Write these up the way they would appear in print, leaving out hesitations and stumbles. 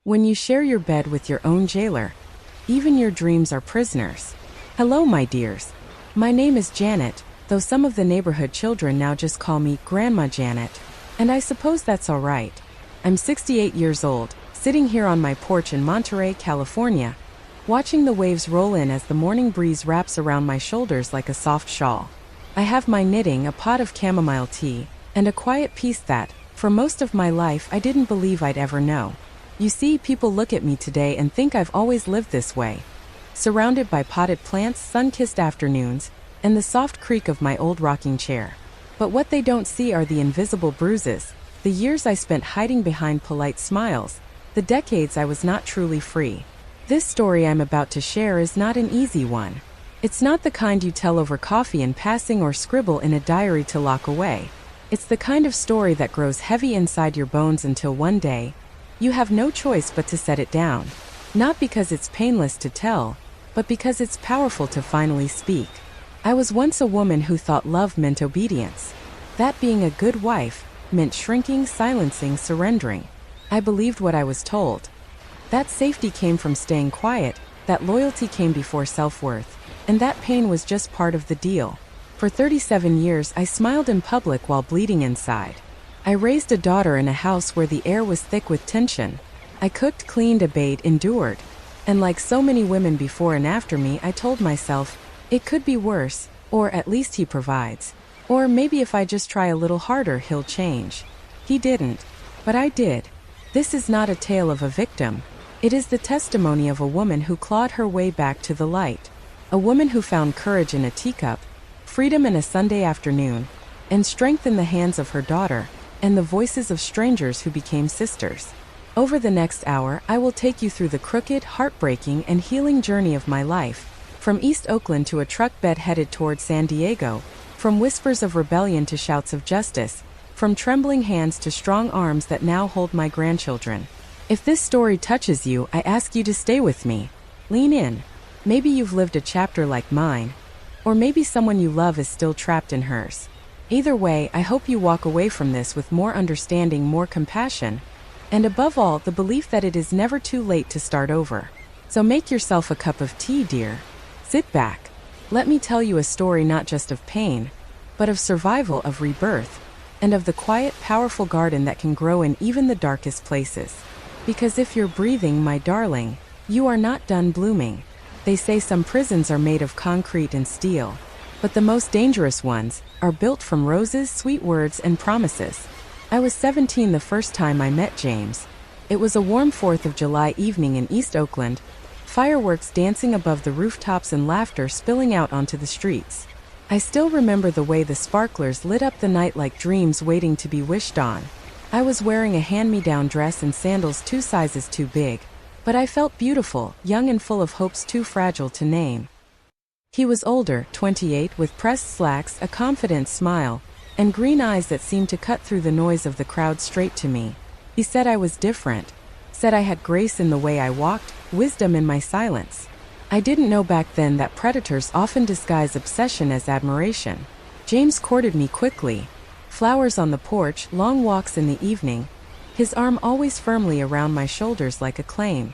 When you share your bed with your own jailer, even your dreams are prisoners. Hello, my dears. My name is Janet, though some of the neighborhood children now just call me Grandma Janet. And I suppose that's all right. I'm 68 years old, sitting here on my porch in Monterey, California, watching the waves roll in as the morning breeze wraps around my shoulders like a soft shawl. I have my knitting, a pot of chamomile tea, and a quiet peace that, for most of my life, I didn't believe I'd ever know. You see, people look at me today and think I've always lived this way, surrounded by potted plants, sun-kissed afternoons, and the soft creak of my old rocking chair. But what they don't see are the invisible bruises, the years I spent hiding behind polite smiles, the decades I was not truly free. This story I'm about to share is not an easy one. It's not the kind you tell over coffee in passing or scribble in a diary to lock away. It's the kind of story that grows heavy inside your bones until one day, you have no choice but to set it down. Not because it's painless to tell, but because it's powerful to finally speak. I was once a woman who thought love meant obedience. That being a good wife meant shrinking, silencing, surrendering. I believed what I was told. That safety came from staying quiet, that loyalty came before self-worth, and that pain was just part of the deal. For 37 years, I smiled in public while bleeding inside. I raised a daughter in a house where the air was thick with tension. I cooked, cleaned, obeyed, endured. And like so many women before and after me, I told myself, it could be worse, or at least he provides. Or maybe if I just try a little harder, he'll change. He didn't. But I did. This is not a tale of a victim. It is the testimony of a woman who clawed her way back to the light. A woman who found courage in a teacup, freedom in a Sunday afternoon, and strength in the hands of her daughter, and the voices of strangers who became sisters. Over the next hour, I will take you through the crooked, heartbreaking, and healing journey of my life, from East Oakland to a truck bed headed toward San Diego, from whispers of rebellion to shouts of justice, from trembling hands to strong arms that now hold my grandchildren. If this story touches you, I ask you to stay with me. Lean in. Maybe you've lived a chapter like mine, or maybe someone you love is still trapped in hers. Either way, I hope you walk away from this with more understanding, more compassion, and above all, the belief that it is never too late to start over. So make yourself a cup of tea, dear. Sit back. Let me tell you a story not just of pain, but of survival, of rebirth, and of the quiet, powerful garden that can grow in even the darkest places. Because if you're breathing, my darling, you are not done blooming. They say some prisons are made of concrete and steel, but the most dangerous ones are built from roses, sweet words, and promises. I was 17 the first time I met James. It was a warm 4th of July evening in East Oakland, fireworks dancing above the rooftops and laughter spilling out onto the streets. I still remember the way the sparklers lit up the night like dreams waiting to be wished on. I was wearing a hand-me-down dress and sandals 2 sizes too big, but I felt beautiful, young and full of hopes too fragile to name. He was older, 28, with pressed slacks, a confident smile, and green eyes that seemed to cut through the noise of the crowd straight to me. He said I was different, said I had grace in the way I walked, wisdom in my silence. I didn't know back then that predators often disguise obsession as admiration. James courted me quickly. Flowers on the porch, long walks in the evening, his arm always firmly around my shoulders like a claim.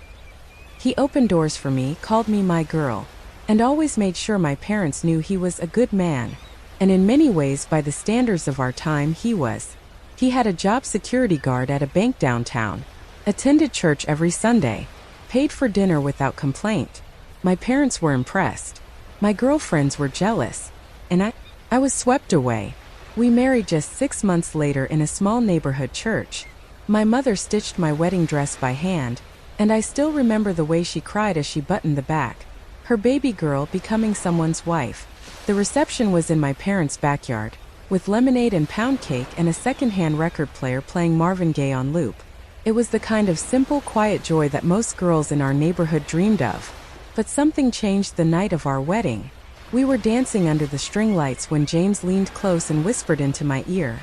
He opened doors for me, called me my girl, and always made sure my parents knew he was a good man. And in many ways, by the standards of our time, he was. He had a job security guard at a bank downtown, attended church every Sunday, paid for dinner without complaint. My parents were impressed. My girlfriends were jealous. And I was swept away. We married just 6 months later in a small neighborhood church. My mother stitched my wedding dress by hand, and I still remember the way she cried as she buttoned the back. Her baby girl becoming someone's wife. The reception was in my parents' backyard, with lemonade and pound cake and a second-hand record player playing Marvin Gaye on loop. It was the kind of simple, quiet joy that most girls in our neighborhood dreamed of. But something changed the night of our wedding. We were dancing under the string lights when James leaned close and whispered into my ear,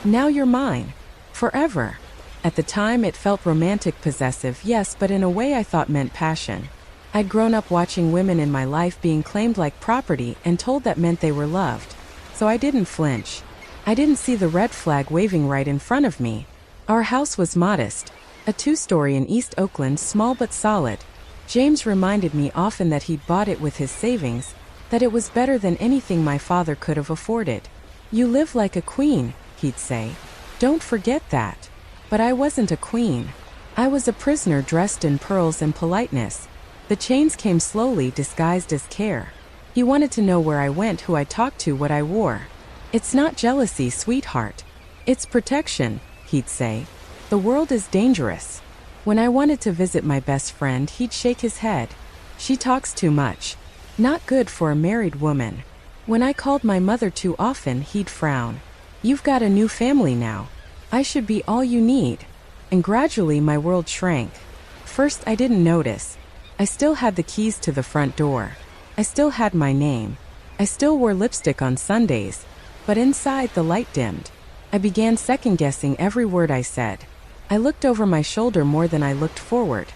"Now you're mine. Forever." At the time, it felt romantic, possessive, yes, but in a way I thought meant passion. I'd grown up watching women in my life being claimed like property and told that meant they were loved. So I didn't flinch. I didn't see the red flag waving right in front of me. Our house was modest. A two-story in East Oakland, small but solid. James reminded me often that he'd bought it with his savings, that it was better than anything my father could have afforded. You live like a queen, he'd say. Don't forget that. But I wasn't a queen. I was a prisoner dressed in pearls and politeness. The chains came slowly, disguised as care. He wanted to know where I went, who I talked to, what I wore. It's not jealousy, sweetheart. It's protection, he'd say. The world is dangerous. When I wanted to visit my best friend, he'd shake his head. She talks too much. Not good for a married woman. When I called my mother too often, he'd frown. You've got a new family now. I should be all you need. And gradually my world shrank. First I didn't notice. I still had the keys to the front door. I still had my name. I still wore lipstick on Sundays. But inside the light dimmed. I began second-guessing every word I said. I looked over my shoulder more than I looked forward.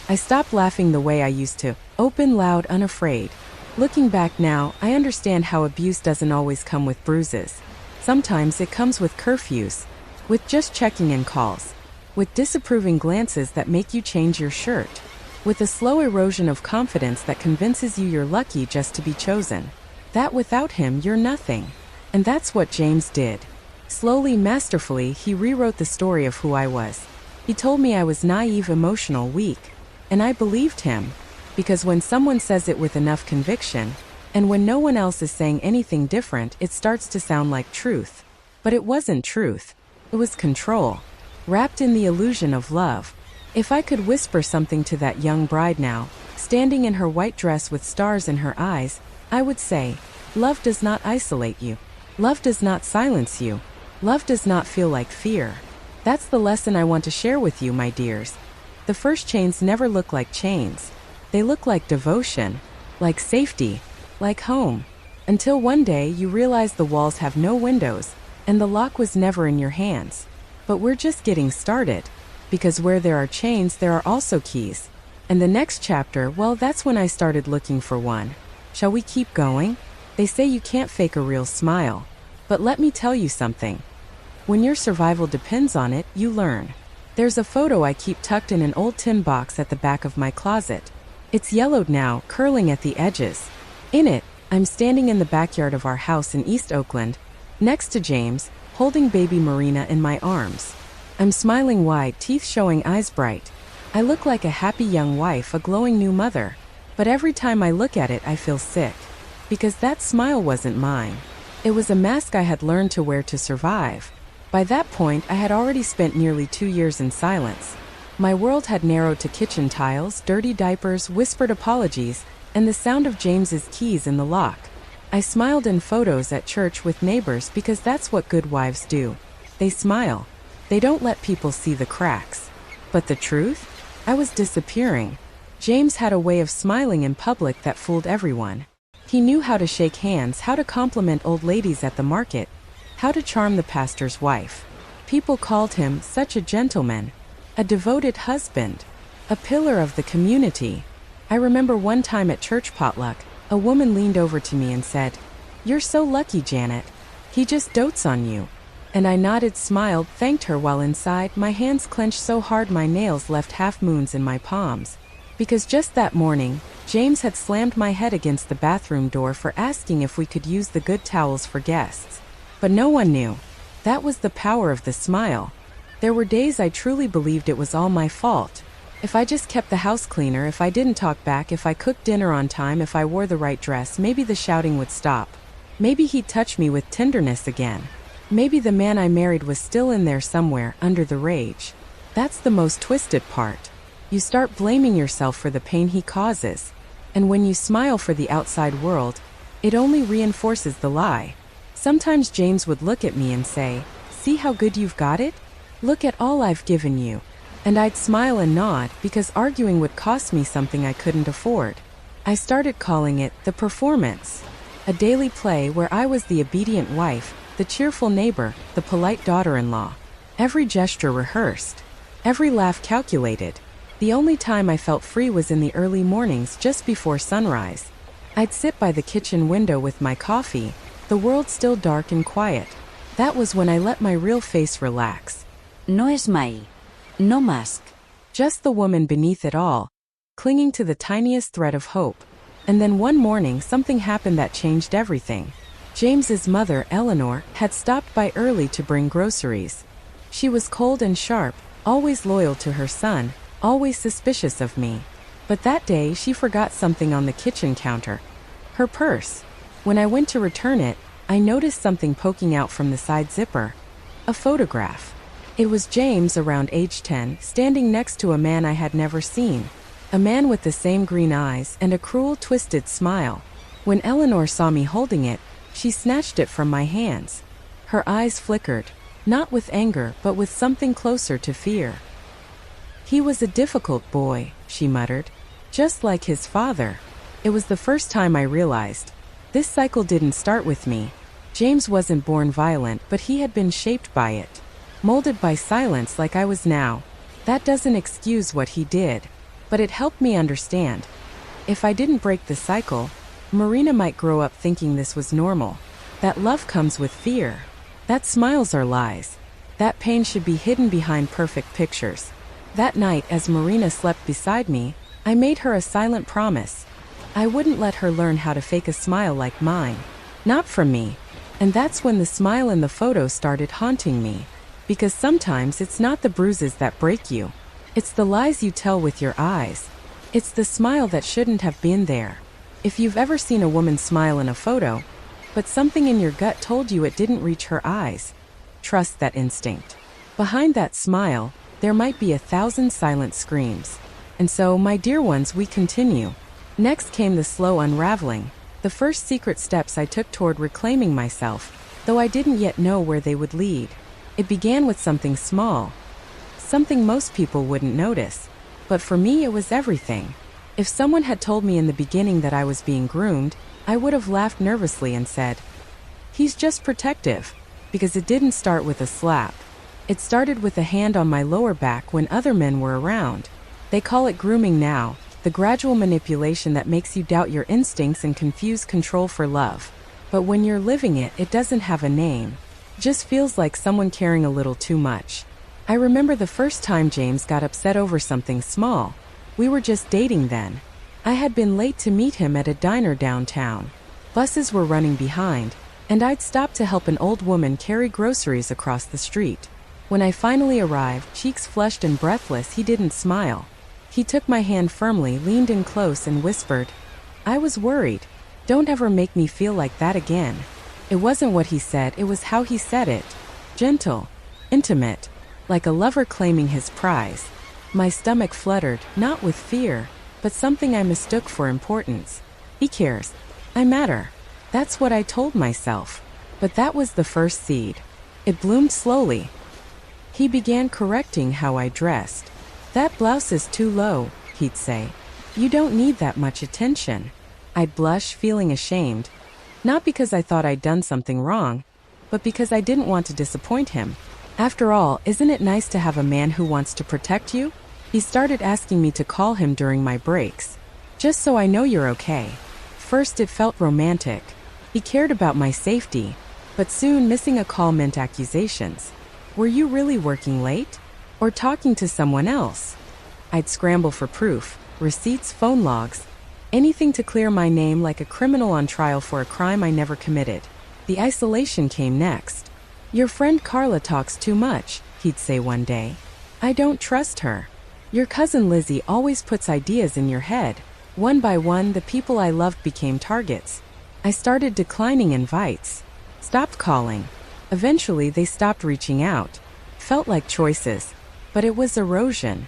I stopped laughing the way I used to, open, loud, unafraid. Looking back now, I understand how abuse doesn't always come with bruises. Sometimes it comes with curfews, with just checking in calls, with disapproving glances that make you change your shirt, with a slow erosion of confidence that convinces you you're lucky just to be chosen. That without him, you're nothing. And that's what James did. Slowly, masterfully, he rewrote the story of who I was. He told me I was naive, emotional, weak. And I believed him. Because when someone says it with enough conviction, and when no one else is saying anything different, it starts to sound like truth. But it wasn't truth. It was control, wrapped in the illusion of love. If I could whisper something to that young bride now, standing in her white dress with stars in her eyes, I would say, love does not isolate you. Love does not silence you. Love does not feel like fear. That's the lesson I want to share with you, my dears. The first chains never look like chains. They look like devotion, like safety, like home. Until one day you realize the walls have no windows, and the lock was never in your hands. But we're just getting started. Because where there are chains, there are also keys. And the next chapter, well, that's when I started looking for one. Shall we keep going? They say you can't fake a real smile. But let me tell you something. When your survival depends on it, you learn. There's a photo I keep tucked in an old tin box at the back of my closet. It's yellowed now, curling at the edges. In it, I'm standing in the backyard of our house in East Oakland, next to James, holding baby Marina in my arms. I'm smiling wide, teeth showing, eyes bright. I look like a happy young wife, a glowing new mother. But every time I look at it, I feel sick. Because that smile wasn't mine. It was a mask I had learned to wear to survive. By that point, I had already spent nearly 2 years in silence. My world had narrowed to kitchen tiles, dirty diapers, whispered apologies, and the sound of James's keys in the lock. I smiled in photos at church with neighbors because that's what good wives do. They smile. They don't let people see the cracks. But the truth? I was disappearing. James had a way of smiling in public that fooled everyone. He knew how to shake hands, how to compliment old ladies at the market, how to charm the pastor's wife. People called him such a gentleman, a devoted husband, a pillar of the community. I remember one time at church potluck, a woman leaned over to me and said, "You're so lucky, Janet. He just dotes on you." And I nodded, smiled, thanked her while inside, my hands clenched so hard my nails left half moons in my palms. Because just that morning, James had slammed my head against the bathroom door for asking if we could use the good towels for guests. But no one knew. That was the power of the smile. There were days I truly believed it was all my fault. If I just kept the house cleaner, if I didn't talk back, if I cooked dinner on time, if I wore the right dress, maybe the shouting would stop. Maybe he'd touch me with tenderness again. Maybe the man I married was still in there somewhere, under the rage. That's the most twisted part. You start blaming yourself for the pain he causes. And when you smile for the outside world, it only reinforces the lie. Sometimes James would look at me and say, "See how good you've got it? Look at all I've given you." And I'd smile and nod because arguing would cost me something I couldn't afford. I started calling it the performance. A daily play where I was the obedient wife, the cheerful neighbor, the polite daughter-in-law. Every gesture rehearsed. Every laugh calculated. The only time I felt free was in the early mornings just before sunrise. I'd sit by the kitchen window with my coffee, the world still dark and quiet. That was when I let my real face relax. No smile. No mask. just the woman beneath it all, clinging to the tiniest thread of hope. And then one morning something happened that changed everything. James's mother, Eleanor, had stopped by early to bring groceries. She was cold and sharp, always loyal to her son, always suspicious of me. But that day she forgot something on the kitchen counter. Her purse. When I went to return it, I noticed something poking out from the side zipper. A photograph. It was James, around age 10, standing next to a man I had never seen. A man with the same green eyes and a cruel, twisted smile. When Eleanor saw me holding it, she snatched it from my hands. Her eyes flickered, not with anger but with something closer to fear. "He was a difficult boy," she muttered. "Just like his father." It was the first time I realized. This cycle didn't start with me. James wasn't born violent, but he had been shaped by it. Molded by silence like I was now. That doesn't excuse what he did. But it helped me understand. If I didn't break the cycle, Marina might grow up thinking this was normal. That love comes with fear. That smiles are lies. That pain should be hidden behind perfect pictures. That night, as Marina slept beside me, I made her a silent promise. I wouldn't let her learn how to fake a smile like mine. Not from me. And that's when the smile in the photo started haunting me. Because sometimes it's not the bruises that break you. It's the lies you tell with your eyes. It's the smile that shouldn't have been there. If you've ever seen a woman smile in a photo, but something in your gut told you it didn't reach her eyes, trust that instinct. Behind that smile, there might be 1,000 silent screams. And so, my dear ones, we continue. Next came the slow unraveling, the first secret steps I took toward reclaiming myself, though I didn't yet know where they would lead. It began with something small. Something most people wouldn't notice. But for me it was everything. If someone had told me in the beginning that I was being groomed, I would have laughed nervously and said, "He's just protective." Because it didn't start with a slap. It started with a hand on my lower back when other men were around. They call it grooming now, the gradual manipulation that makes you doubt your instincts and confuse control for love. But when you're living it, it doesn't have a name. It just feels like someone caring a little too much. I remember the first time James got upset over something small. We were just dating then. I had been late to meet him at a diner downtown. Buses were running behind, and I'd stopped to help an old woman carry groceries across the street. When I finally arrived, cheeks flushed and breathless, he didn't smile. He took my hand firmly, leaned in close, and whispered, "I was worried. Don't ever make me feel like that again." It wasn't what he said, it was how he said it. Gentle, intimate, like a lover claiming his prize. My stomach fluttered, not with fear, but something I mistook for importance. He cares. I matter. That's what I told myself. But that was the first seed. It bloomed slowly. He began correcting how I dressed. "That blouse is too low," he'd say. "You don't need that much attention." I'd blush, feeling ashamed. Not because I thought I'd done something wrong, but because I didn't want to disappoint him. After all, isn't it nice to have a man who wants to protect you? He started asking me to call him during my breaks. "Just so I know you're okay." First it felt romantic. He cared about my safety. But soon missing a call meant accusations. "Were you really working late? Or talking to someone else?" I'd scramble for proof, receipts, phone logs, anything to clear my name like a criminal on trial for a crime I never committed. The isolation came next. "Your friend Carla talks too much," he'd say one day. "I don't trust her. Your cousin Lizzie always puts ideas in your head." One by one, the people I loved became targets. I started declining invites. Stopped calling. Eventually, they stopped reaching out. Felt like choices. But it was erosion.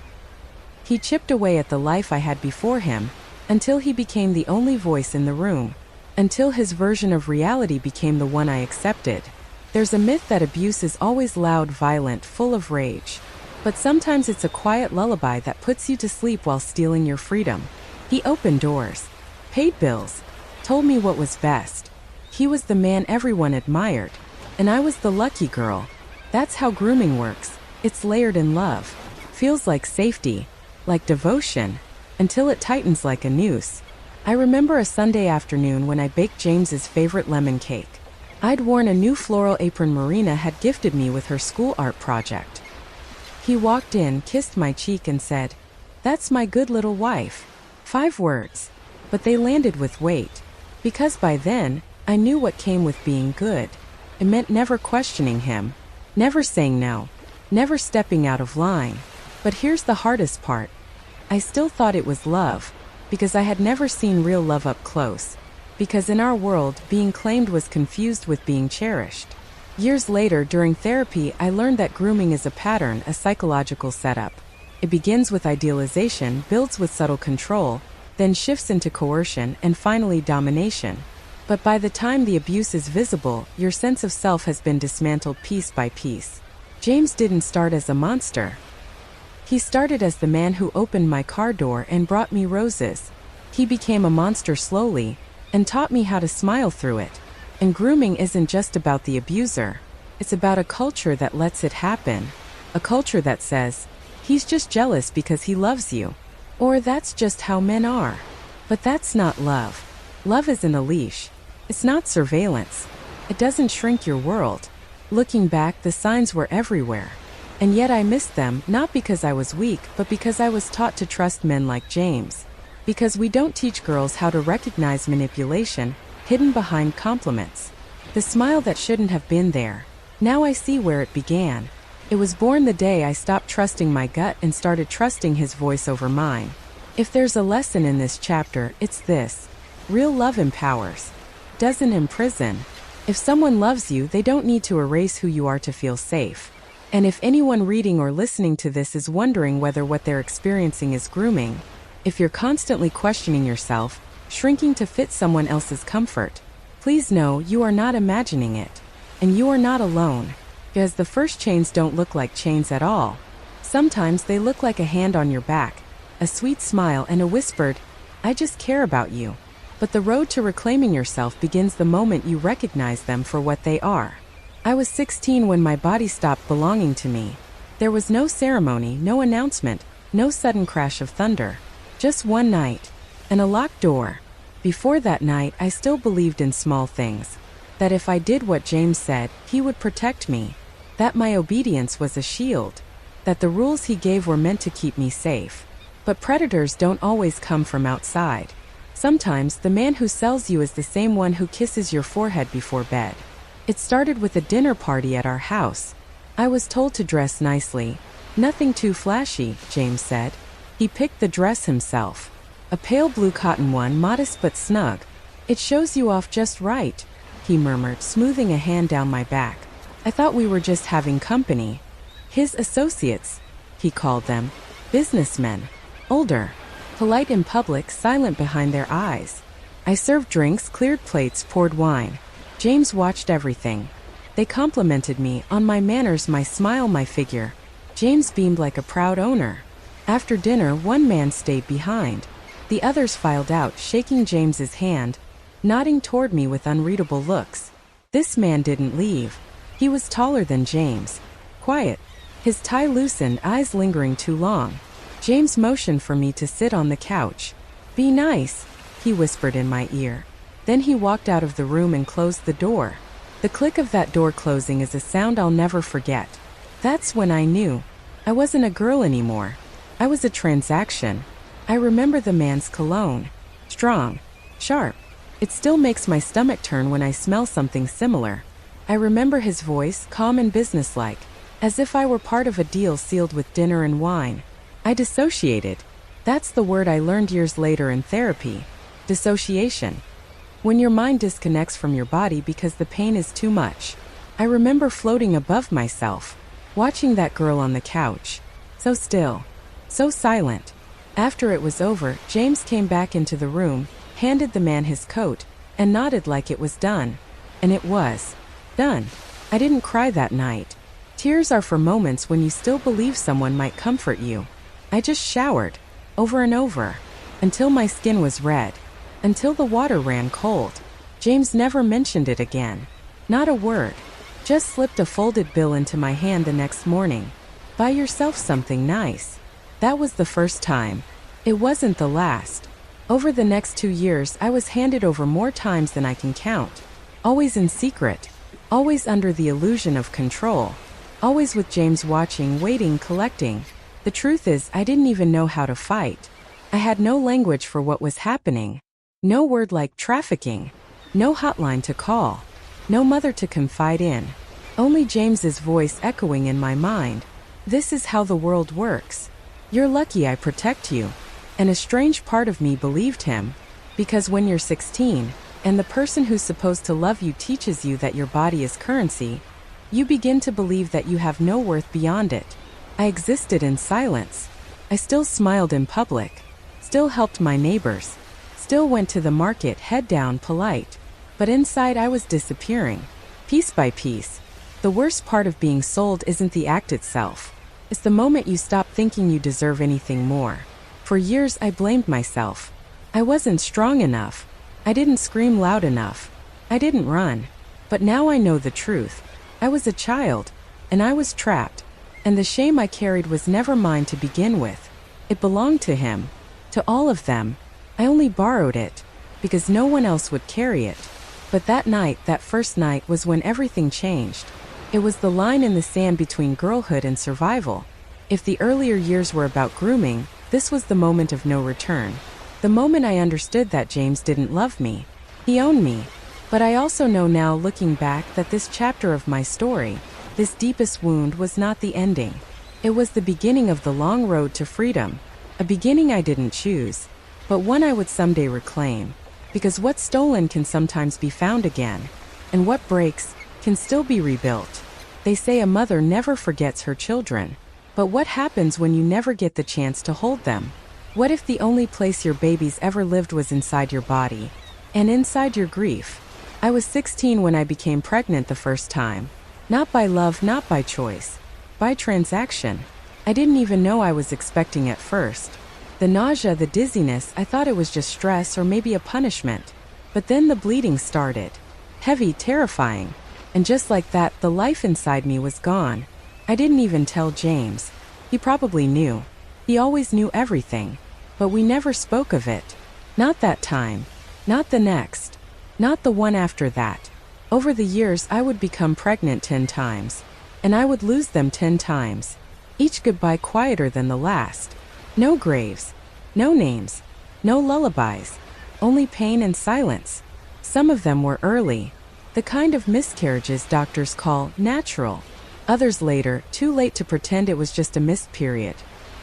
He chipped away at the life I had before him, until he became the only voice in the room. Until his version of reality became the one I accepted. There's a myth that abuse is always loud, violent, full of rage. But sometimes it's a quiet lullaby that puts you to sleep while stealing your freedom. He opened doors, paid bills, told me what was best. He was the man everyone admired, and I was the lucky girl. That's how grooming works. It's layered in love. Feels like safety, like devotion, until it tightens like a noose. I remember a Sunday afternoon when I baked James's favorite lemon cake. I'd worn a new floral apron Marina had gifted me with her school art project. He walked in, kissed my cheek and said, "That's my good little wife." 5 words. But they landed with weight. Because by then, I knew what came with being good. It meant never questioning him, never saying no, never stepping out of line. But here's the hardest part. I still thought it was love, because I had never seen real love up close. Because in our world, being claimed was confused with being cherished. Years later, during therapy, I learned that grooming is a pattern, a psychological setup. It begins with idealization, builds with subtle control, then shifts into coercion, and finally domination. But by the time the abuse is visible, your sense of self has been dismantled piece by piece. James didn't start as a monster. He started as the man who opened my car door and brought me roses. He became a monster slowly, and taught me how to smile through it. And grooming isn't just about the abuser. It's about a culture that lets it happen. A culture that says, "He's just jealous because he loves you." Or "That's just how men are." But that's not love. Love isn't a leash. It's not surveillance. It doesn't shrink your world. Looking back, the signs were everywhere. And yet I missed them, not because I was weak, but because I was taught to trust men like James. Because we don't teach girls how to recognize manipulation hidden behind compliments. The smile that shouldn't have been there. Now I see where it began. It was born the day I stopped trusting my gut and started trusting his voice over mine. If there's a lesson in this chapter, it's this. Real love empowers. Doesn't imprison. If someone loves you, they don't need to erase who you are to feel safe. And if anyone reading or listening to this is wondering whether what they're experiencing is grooming, if you're constantly questioning yourself, shrinking to fit someone else's comfort, please know you are not imagining it. And you are not alone. Because the first chains don't look like chains at all. Sometimes they look like a hand on your back, a sweet smile and a whispered, "I just care about you." But the road to reclaiming yourself begins the moment you recognize them for what they are. I was 16 when my body stopped belonging to me. There was no ceremony, no announcement, no sudden crash of thunder. Just one night. And a locked door. Before that night, I still believed in small things. That if I did what James said, he would protect me. That my obedience was a shield. That the rules he gave were meant to keep me safe. But predators don't always come from outside. Sometimes the man who sells you is the same one who kisses your forehead before bed. It started with a dinner party at our house. I was told to dress nicely. "Nothing too flashy," James said. He picked the dress himself. A pale blue cotton one, modest but snug. "It shows you off just right," he murmured, smoothing a hand down my back. I thought we were just having company. His associates, he called them. Businessmen. Older. Polite in public, silent behind their eyes. I served drinks, cleared plates, poured wine. James watched everything. They complimented me on my manners, my smile, my figure. James beamed like a proud owner. After dinner, one man stayed behind. The others filed out, shaking James's hand, nodding toward me with unreadable looks. This man didn't leave. He was taller than James. Quiet. His tie loosened, eyes lingering too long. James motioned for me to sit on the couch. "Be nice," he whispered in my ear. Then he walked out of the room and closed the door. The click of that door closing is a sound I'll never forget. That's when I knew. I wasn't a girl anymore. I was a transaction. I remember the man's cologne. Strong. Sharp. It still makes my stomach turn when I smell something similar. I remember his voice, calm and businesslike, as if I were part of a deal sealed with dinner and wine. I dissociated. That's the word I learned years later in therapy. Dissociation. When your mind disconnects from your body because the pain is too much. I remember floating above myself, watching that girl on the couch. So still. So silent. After it was over, James came back into the room, handed the man his coat, and nodded like it was done. And it was. Done. I didn't cry that night. Tears are for moments when you still believe someone might comfort you. I just showered. Over and over. Until my skin was red. Until the water ran cold. James never mentioned it again. Not a word. Just slipped a folded bill into my hand the next morning. Buy yourself something nice. That was the first time. It wasn't the last. Over the next 2 years, I was handed over more times than I can count. Always in secret. Always under the illusion of control. Always with James watching, waiting, collecting. The truth is, I didn't even know how to fight. I had no language for what was happening. No word like trafficking. No hotline to call. No mother to confide in. Only James's voice echoing in my mind. This is how the world works. You're lucky I protect you. And a strange part of me believed him. Because when you're 16, and the person who's supposed to love you teaches you that your body is currency, you begin to believe that you have no worth beyond it. I existed in silence. I still smiled in public. Still helped my neighbors. Still went to the market head down, polite. But inside I was disappearing. Piece by piece. The worst part of being sold isn't the act itself. It's the moment you stop thinking you deserve anything more. For years I blamed myself. I wasn't strong enough. I didn't scream loud enough. I didn't run. But now I know the truth. I was a child, and I was trapped. And the shame I carried was never mine to begin with. It belonged to him. To all of them. I only borrowed it, because no one else would carry it. But that night, that first night, was when everything changed. It was the line in the sand between girlhood and survival. If the earlier years were about grooming, this was the moment of no return. The moment I understood that James didn't love me. He owned me. But I also know now, looking back, that this chapter of my story, this deepest wound, was not the ending. It was the beginning of the long road to freedom. A beginning I didn't choose, but one I would someday reclaim. Because what's stolen can sometimes be found again. And what breaks can still be rebuilt. They say a mother never forgets her children. But what happens when you never get the chance to hold them? What if the only place your babies ever lived was inside your body? And inside your grief? I was 16 when I became pregnant the first time. Not by love, not by choice. By transaction. I didn't even know I was expecting at first. The nausea, the dizziness, I thought it was just stress or maybe a punishment. But then the bleeding started. Heavy, terrifying. And just like that, the life inside me was gone. I didn't even tell James. He probably knew. He always knew everything. But we never spoke of it. Not that time. Not the next. Not the one after that. Over the years, I would become pregnant 10 times. And I would lose them 10 times. Each goodbye quieter than the last. No graves. No names. No lullabies. Only pain and silence. Some of them were early. The kind of miscarriages doctors call natural. Others later, too late to pretend it was just a missed period.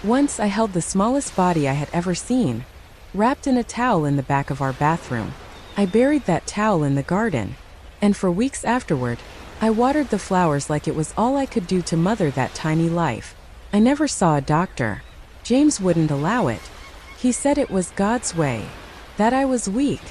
Once I held the smallest body I had ever seen. Wrapped in a towel in the back of our bathroom. I buried that towel in the garden. And for weeks afterward, I watered the flowers like it was all I could do to mother that tiny life. I never saw a doctor. James wouldn't allow it. He said it was God's way. That I was weak.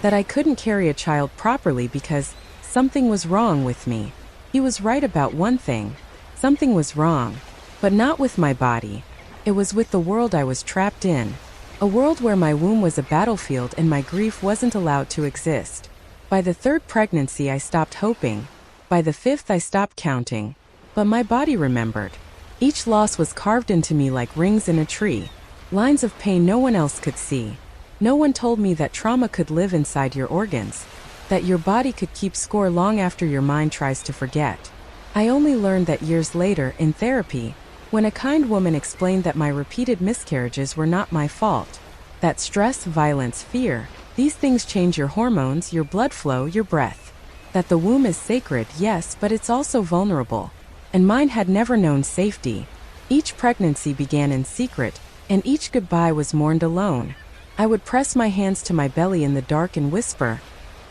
That I couldn't carry a child properly because something was wrong with me. He was right about one thing. Something was wrong. But not with my body. It was with the world I was trapped in. A world where my womb was a battlefield and my grief wasn't allowed to exist. By the 3rd pregnancy I stopped hoping. By the 5th I stopped counting. But my body remembered. Each loss was carved into me like rings in a tree. Lines of pain no one else could see. No one told me that trauma could live inside your organs. That your body could keep score long after your mind tries to forget. I only learned that years later, in therapy, when a kind woman explained that my repeated miscarriages were not my fault. That stress, violence, fear, these things change your hormones, your blood flow, your breath. That the womb is sacred, yes, but it's also vulnerable. And mine had never known safety. Each pregnancy began in secret, and each goodbye was mourned alone. I would press my hands to my belly in the dark and whisper,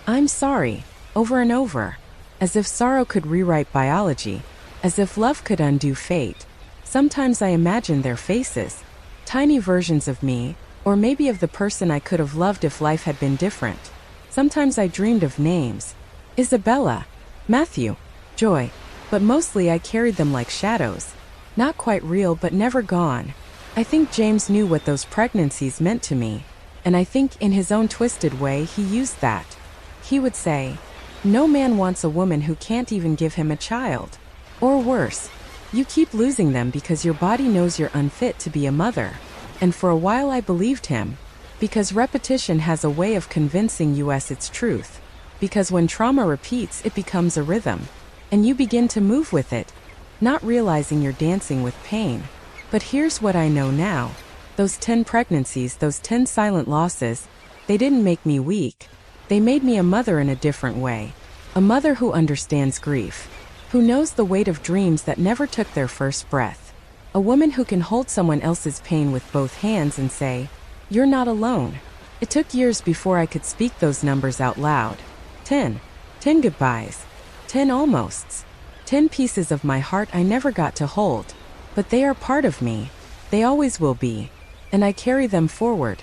"I'm sorry," over and over. As if sorrow could rewrite biology. As if love could undo fate. Sometimes I imagined their faces. Tiny versions of me, or maybe of the person I could have loved if life had been different. Sometimes I dreamed of names. Isabella, Matthew, Joy. But mostly I carried them like shadows. Not quite real but never gone. I think James knew what those pregnancies meant to me. And I think in his own twisted way he used that. He would say, "No man wants a woman who can't even give him a child." Or worse, "You keep losing them because your body knows you're unfit to be a mother." And for a while I believed him. Because repetition has a way of convincing us it's truth. Because when trauma repeats, it becomes a rhythm. And you begin to move with it. not realizing you're dancing with pain. But here's what I know now. Those 10 pregnancies, those 10 silent losses, they didn't make me weak. They made me a mother in a different way. A mother who understands grief, who knows the weight of dreams that never took their first breath. A woman who can hold someone else's pain with both hands and say, "You're not alone." It took years before I could speak those numbers out loud. 10. 10 goodbyes. 10 almosts. 10 pieces of my heart I never got to hold. But they are part of me. They always will be. And I carry them forward.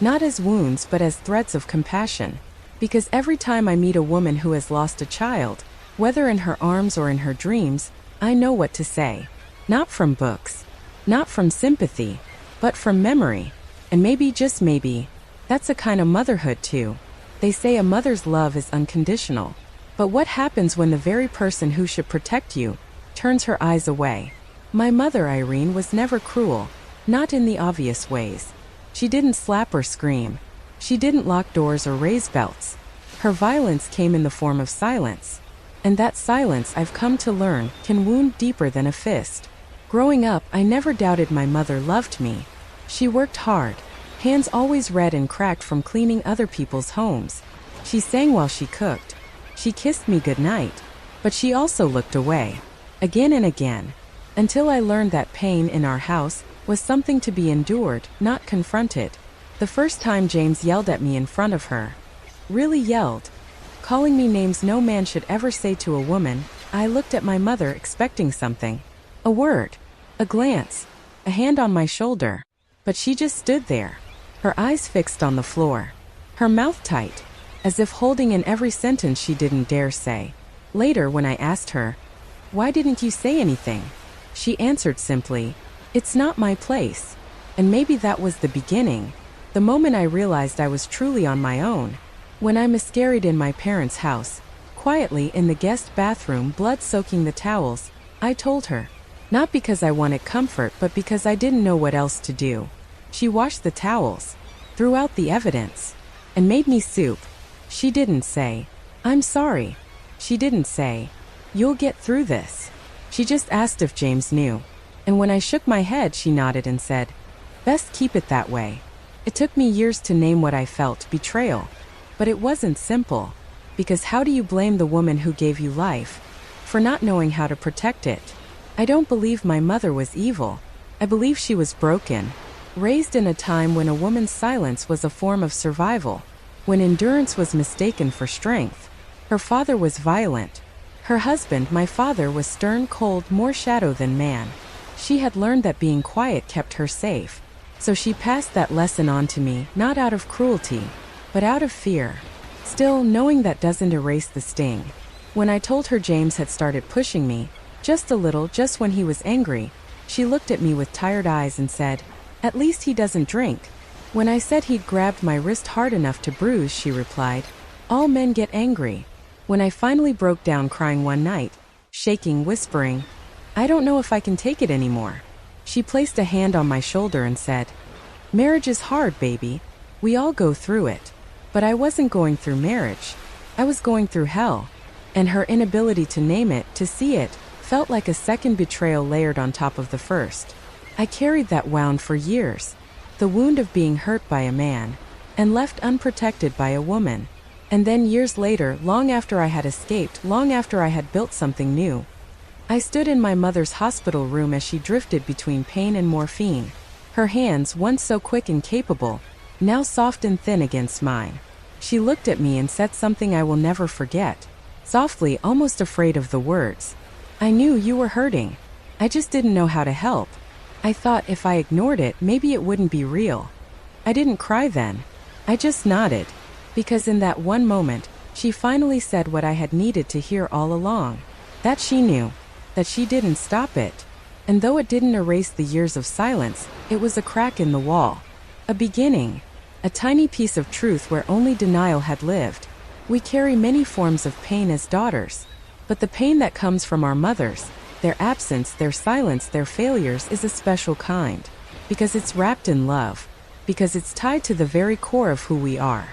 Not as wounds but as threads of compassion. Because every time I meet a woman who has lost a child, whether in her arms or in her dreams, I know what to say. Not from books. Not from sympathy. But from memory. And maybe, just maybe, that's a kind of motherhood too. They say a mother's love is unconditional. But what happens when the very person who should protect you turns her eyes away? My mother, Irene, was never cruel. Not in the obvious ways. She didn't slap or scream. She didn't lock doors or raise belts. Her violence came in the form of silence. And that silence, I've come to learn, can wound deeper than a fist. Growing up, I never doubted my mother loved me. She worked hard. Hands always red and cracked from cleaning other people's homes. She sang while she cooked. She kissed me goodnight. But she also looked away. Again and again. Until I learned that pain in our house was something to be endured, not confronted. The first time James yelled at me in front of her. Really yelled. Calling me names no man should ever say to a woman, I looked at my mother expecting something. A word. A glance. A hand on my shoulder. But she just stood there. Her eyes fixed on the floor. Her mouth tight. As if holding in every sentence she didn't dare say. Later, when I asked her, "Why didn't you say anything?" she answered simply, "It's not my place." And maybe that was the beginning. The moment I realized I was truly on my own. When I miscarried in my parents' house, quietly in the guest bathroom, blood soaking the towels, I told her. Not because I wanted comfort, but because I didn't know what else to do. She washed the towels, threw out the evidence, and made me soup. She didn't say, "I'm sorry." She didn't say, "You'll get through this." She just asked if James knew. And when I shook my head, she nodded and said, "Best keep it that way." It took me years to name what I felt, betrayal. But it wasn't simple. Because how do you blame the woman who gave you life for not knowing how to protect it? I don't believe my mother was evil. I believe she was broken. Raised in a time when a woman's silence was a form of survival. When endurance was mistaken for strength. Her father was violent. Her husband, my father, was stern, cold, more shadow than man. She had learned that being quiet kept her safe. So she passed that lesson on to me, not out of cruelty, but out of fear. Still, knowing that doesn't erase the sting. When I told her James had started pushing me, just a little, just when he was angry, she looked at me with tired eyes and said, "At least he doesn't drink." When I said he'd grabbed my wrist hard enough to bruise, she replied, "All men get angry." When I finally broke down crying one night, shaking, whispering, "I don't know if I can take it anymore," she placed a hand on my shoulder and said, "Marriage is hard, baby. We all go through it." But I wasn't going through marriage. I was going through hell. And her inability to name it, to see it, felt like a second betrayal layered on top of the first. I carried that wound for years. The wound of being hurt by a man, and left unprotected by a woman. And then years later, long after I had escaped, long after I had built something new, I stood in my mother's hospital room as she drifted between pain and morphine. Her hands, once so quick and capable, now soft and thin against mine. She looked at me and said something I will never forget. Softly, almost afraid of the words. "I knew you were hurting. I just didn't know how to help. I thought if I ignored it, maybe it wouldn't be real." I didn't cry then. I just nodded. Because in that one moment, she finally said what I had needed to hear all along. That she knew. That she didn't stop it. And though it didn't erase the years of silence, it was a crack in the wall. A beginning. A tiny piece of truth where only denial had lived. We carry many forms of pain as daughters. But the pain that comes from our mothers, their absence, their silence, their failures, is a special kind. Because it's wrapped in love. Because it's tied to the very core of who we are.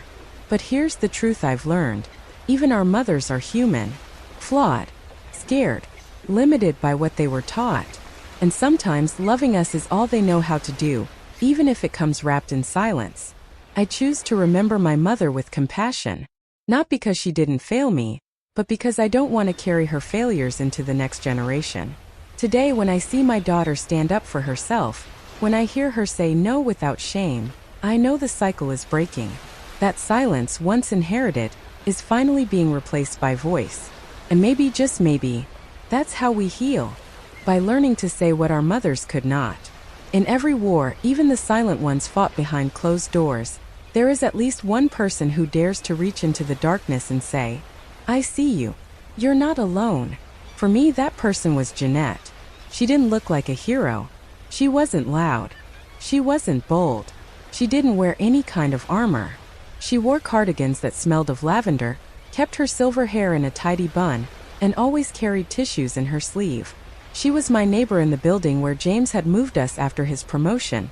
But here's the truth I've learned. Even our mothers are human. Flawed. Scared. limited by what they were taught. And sometimes loving us is all they know how to do, even if it comes wrapped in silence. I choose to remember my mother with compassion, not because she didn't fail me, but because I don't want to carry her failures into the next generation. Today, when I see my daughter stand up for herself, when I hear her say no without shame, I know the cycle is breaking. That silence, once inherited, is finally being replaced by voice. And maybe, just maybe, that's how we heal, by learning to say what our mothers could not. In every war, even the silent ones fought behind closed doors, there is at least one person who dares to reach into the darkness and say, "I see you. You're not alone." For me, that person was Jeanette. She didn't look like a hero. She wasn't loud. She wasn't bold. She didn't wear any kind of armor. She wore cardigans that smelled of lavender, kept her silver hair in a tidy bun, and always carried tissues in her sleeve. She was my neighbor in the building where James had moved us after his promotion,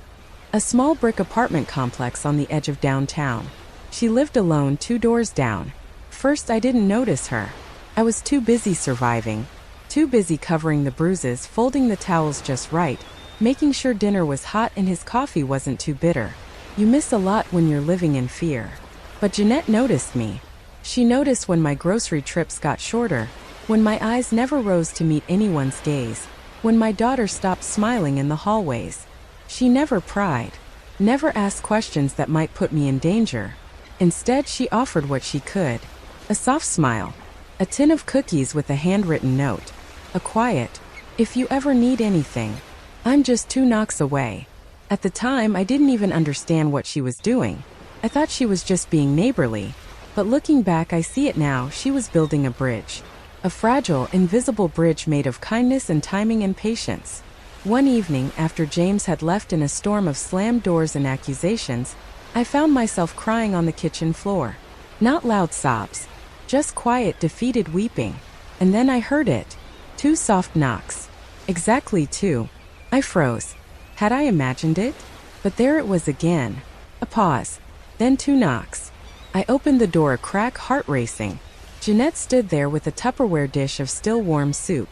a small brick apartment complex on the edge of downtown. She lived alone 2 doors down. First, I didn't notice her. I was too busy surviving, too busy covering the bruises, folding the towels just right, making sure dinner was hot and his coffee wasn't too bitter. You miss a lot when you're living in fear. But Jeanette noticed me. She noticed when my grocery trips got shorter, when my eyes never rose to meet anyone's gaze, when my daughter stopped smiling in the hallways. She never pried, never asked questions that might put me in danger. Instead, she offered what she could. A soft smile, a tin of cookies with a handwritten note, a quiet, "If you ever need anything, I'm just 2 knocks away." At the time, I didn't even understand what she was doing. I thought she was just being neighborly. But looking back, I see it now. She was building a bridge. A fragile, invisible bridge made of kindness and timing and patience. One evening, after James had left in a storm of slammed doors and accusations, I found myself crying on the kitchen floor. Not loud sobs, just quiet, defeated weeping. And then I heard it. 2 soft knocks. Exactly 2. I froze. Had I imagined it? But there it was again. A pause. Then 2 knocks. I opened the door a crack, heart racing. Jeanette stood there with a Tupperware dish of still warm soup.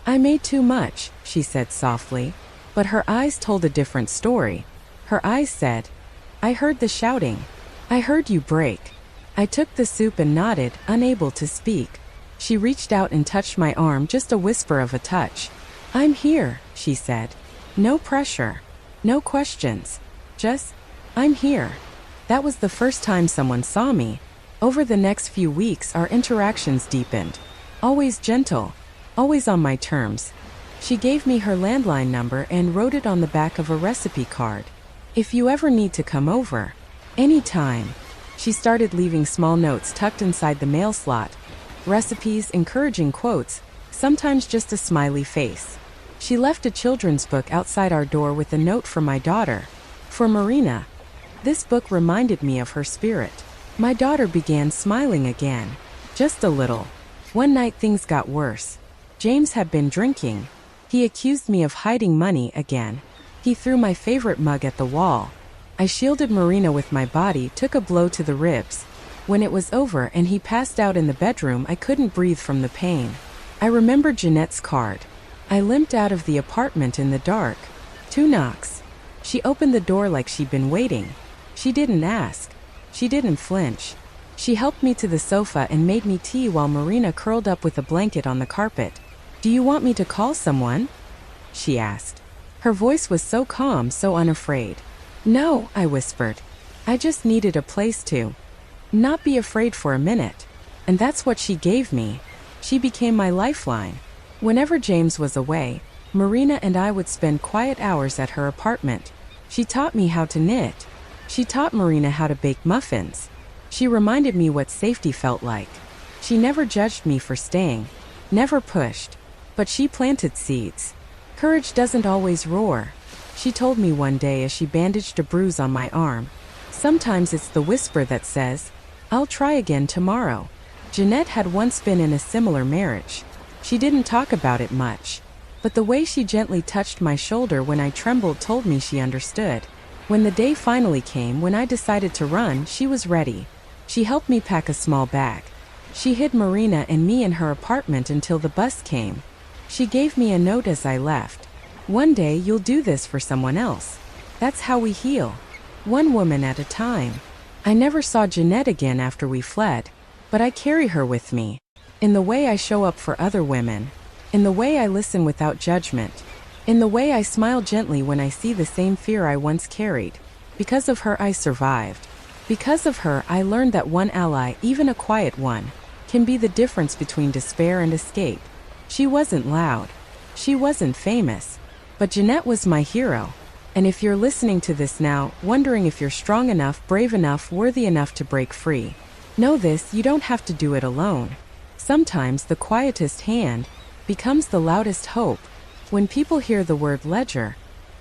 "I made too much," she said softly. But her eyes told a different story. Her eyes said, "I heard the shouting. I heard you break." I took the soup and nodded, unable to speak. She reached out and touched my arm, just a whisper of a touch. "I'm here," she said. No pressure. No questions. Just, "I'm here." That was the first time someone saw me. Over the next few weeks, our interactions deepened. Always gentle. Always on my terms. She gave me her landline number and wrote it on the back of a recipe card. "If you ever need to come over. Anytime." She started leaving small notes tucked inside the mail slot. Recipes, encouraging quotes, sometimes just a smiley face. She left a children's book outside our door with a note from my daughter. For Marina. This book reminded me of her spirit. My daughter began smiling again. Just a little. One night things got worse. James had been drinking. He accused me of hiding money again. He threw my favorite mug at the wall. I shielded Marina with my body, took a blow to the ribs. When it was over and he passed out in the bedroom, I couldn't breathe from the pain. I remembered Jeanette's card. I limped out of the apartment in the dark. 2 knocks. She opened the door like she'd been waiting. She didn't ask. She didn't flinch. She helped me to the sofa and made me tea while Marina curled up with a blanket on the carpet. "Do you want me to call someone?" she asked. Her voice was so calm, so unafraid. "No," I whispered. "I just needed a place to not be afraid for a minute." And that's what she gave me. She became my lifeline. Whenever James was away, Marina and I would spend quiet hours at her apartment. She taught me how to knit. She taught Marina how to bake muffins. She reminded me what safety felt like. She never judged me for staying, never pushed, but she planted seeds. Courage doesn't always roar, she told me one day as she bandaged a bruise on my arm. Sometimes it's the whisper that says, "I'll try again tomorrow." Jeanette had once been in a similar marriage. She didn't talk about it much, but the way she gently touched my shoulder when I trembled told me she understood. When the day finally came, when I decided to run, she was ready. She helped me pack a small bag. She hid Marina and me in her apartment until the bus came. She gave me a note as I left. One day you'll do this for someone else. That's how we heal. One woman at a time. I never saw Jeanette again after we fled, but I carry her with me. In the way I show up for other women. In the way I listen without judgment. In the way I smile gently when I see the same fear I once carried. Because of her I survived. Because of her I learned that one ally, even a quiet one, can be the difference between despair and escape. She wasn't loud. She wasn't famous. But Jeanette was my hero. And if you're listening to this now, wondering if you're strong enough, brave enough, worthy enough to break free, know this: you don't have to do it alone. Sometimes the quietest hand becomes the loudest hope. When people hear the word ledger,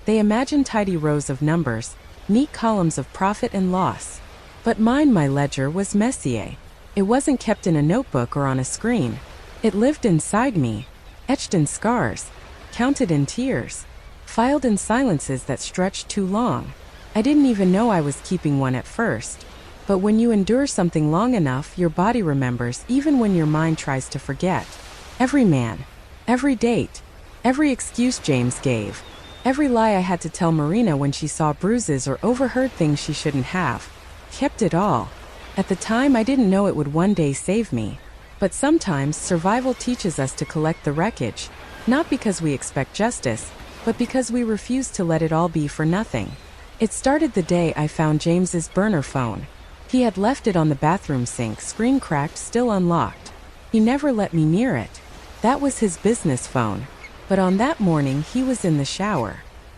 they imagine tidy rows of numbers, neat columns of profit and loss. But mine, my ledger, was messier. It wasn't kept in a notebook or on a screen. It lived inside me, etched in scars, counted in tears, filed in silences that stretched too long. I didn't even know I was keeping one at first. But when you endure something long enough, your body remembers, even when your mind tries to forget. Every man, every date, every excuse James gave, every lie I had to tell Marina when she saw bruises or overheard things she shouldn't have. Kept it all. At the time, I didn't know it would one day save me. But sometimes survival teaches us to collect the wreckage, not because we expect justice, but because we refuse to let it all be for nothing. It started the day I found James's burner phone. He had left it on the bathroom sink, screen cracked, still unlocked. He never let me near it. That was his business phone. But on that morning, he was in the shower.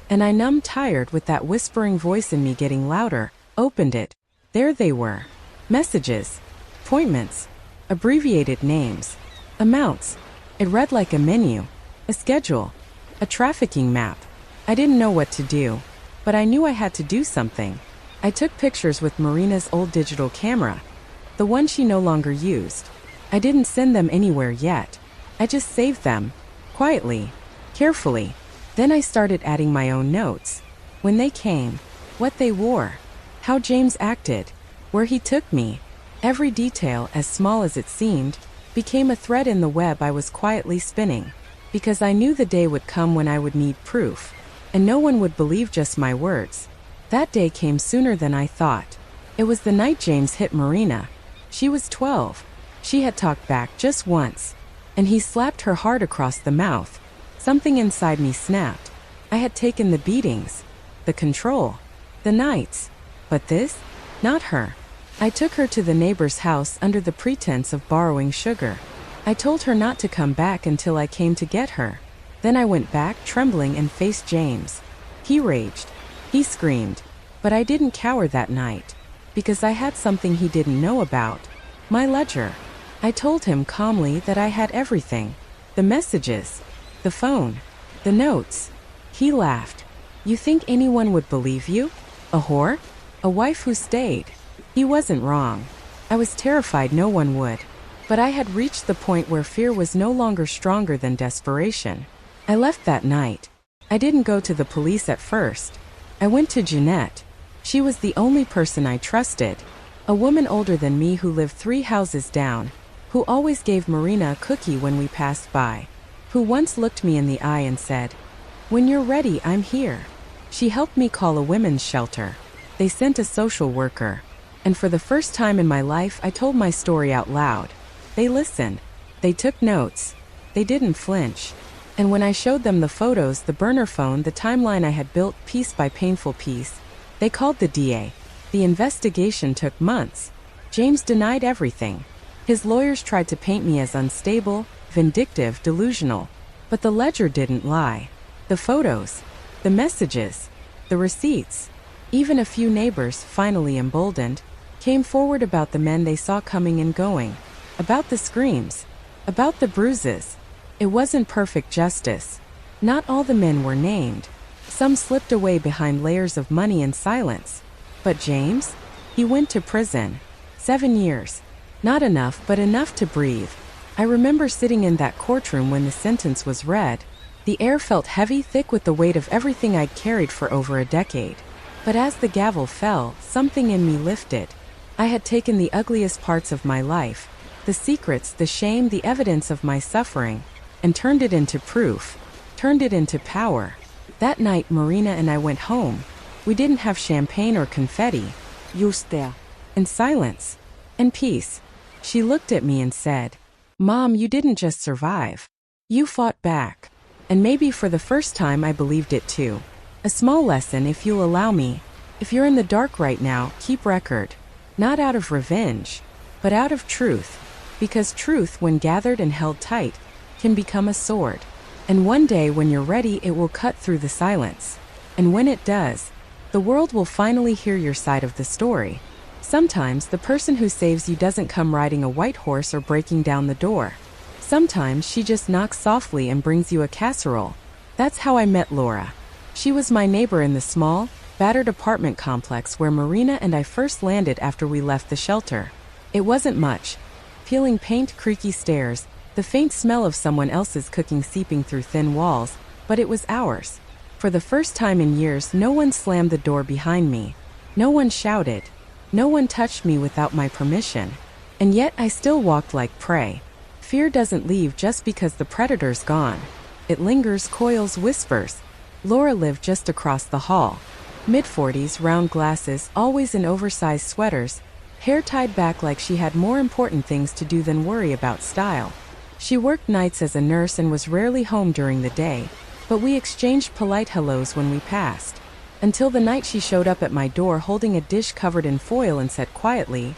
And I, numb, tired, with that whispering voice in me getting louder, opened it. There they were. Messages. Appointments. Abbreviated names. Amounts. It read like a menu. A schedule. A trafficking map. I didn't know what to do, but I knew I had to do something. I took pictures with Marina's old digital camera, the one she no longer used. I didn't send them anywhere yet. I just saved them. Quietly. Carefully. Then I started adding my own notes. When they came. What they wore. How James acted. Where he took me. Every detail, as small as it seemed, became a thread in the web I was quietly spinning. Because I knew the day would come when I would need proof. And no one would believe just my words. That day came sooner than I thought. It was the night James hit Marina. She was 12. She had talked back just once. And he slapped her hard across the mouth. Something inside me snapped. I had taken the beatings. The control. The nights. But this? Not her. I took her to the neighbor's house under the pretense of borrowing sugar. I told her not to come back until I came to get her. Then I went back, trembling, and faced James. He raged. He screamed. But I didn't cower that night. Because I had something he didn't know about. My ledger. I told him calmly that I had everything. The messages. The phone. The notes. He laughed. You think anyone would believe you? A whore? A wife who stayed? He wasn't wrong. I was terrified no one would. But I had reached the point where fear was no longer stronger than desperation. I left that night. I didn't go to the police at first. I went to Jeanette. She was the only person I trusted. A woman older than me who lived 3 houses down, who always gave Marina a cookie when we passed by, who once looked me in the eye and said, "When you're ready, I'm here." She helped me call a women's shelter. They sent a social worker. And for the first time in my life, I told my story out loud. They listened. They took notes. They didn't flinch. And when I showed them the photos, the burner phone, the timeline I had built piece by painful piece, they called the DA. The investigation took months. James denied everything. His lawyers tried to paint me as unstable, vindictive, delusional. But the ledger didn't lie. The photos. The messages. The receipts. Even a few neighbors, finally emboldened, came forward about the men they saw coming and going. About the screams. About the bruises. It wasn't perfect justice. Not all the men were named. Some slipped away behind layers of money and silence. But James? He went to prison. 7 years. Not enough, but enough to breathe. I remember sitting in that courtroom when the sentence was read. The air felt heavy, thick with the weight of everything I'd carried for over a decade. But as the gavel fell, something in me lifted. I had taken the ugliest parts of my life, the secrets, the shame, the evidence of my suffering, and turned it into proof, turned it into power. That night, Marina and I went home. We didn't have champagne or confetti. Just there. In silence. In peace. She looked at me and said, "Mom, you didn't just survive. You fought back." And maybe for the first time I believed it too. A small lesson, if you'll allow me. If you're in the dark right now, keep record. Not out of revenge, but out of truth. Because truth, when gathered and held tight, can become a sword. And one day when you're ready, it will cut through the silence. And when it does, the world will finally hear your side of the story. Sometimes the person who saves you doesn't come riding a white horse or breaking down the door. Sometimes she just knocks softly and brings you a casserole. That's how I met Laura. She was my neighbor in the small, battered apartment complex where Marina and I first landed after we left the shelter. It wasn't much. Peeling paint, creaky stairs, the faint smell of someone else's cooking seeping through thin walls, but it was ours. For the first time in years, no one slammed the door behind me. No one shouted. No one touched me without my permission. And yet I still walked like prey. Fear doesn't leave just because the predator's gone. It lingers, coils, whispers. Laura lived just across the hall. Mid-40s, round glasses, always in oversized sweaters, hair tied back like she had more important things to do than worry about style. She worked nights as a nurse and was rarely home during the day, but we exchanged polite hellos when we passed. Until the night she showed up at my door holding a dish covered in foil and said quietly,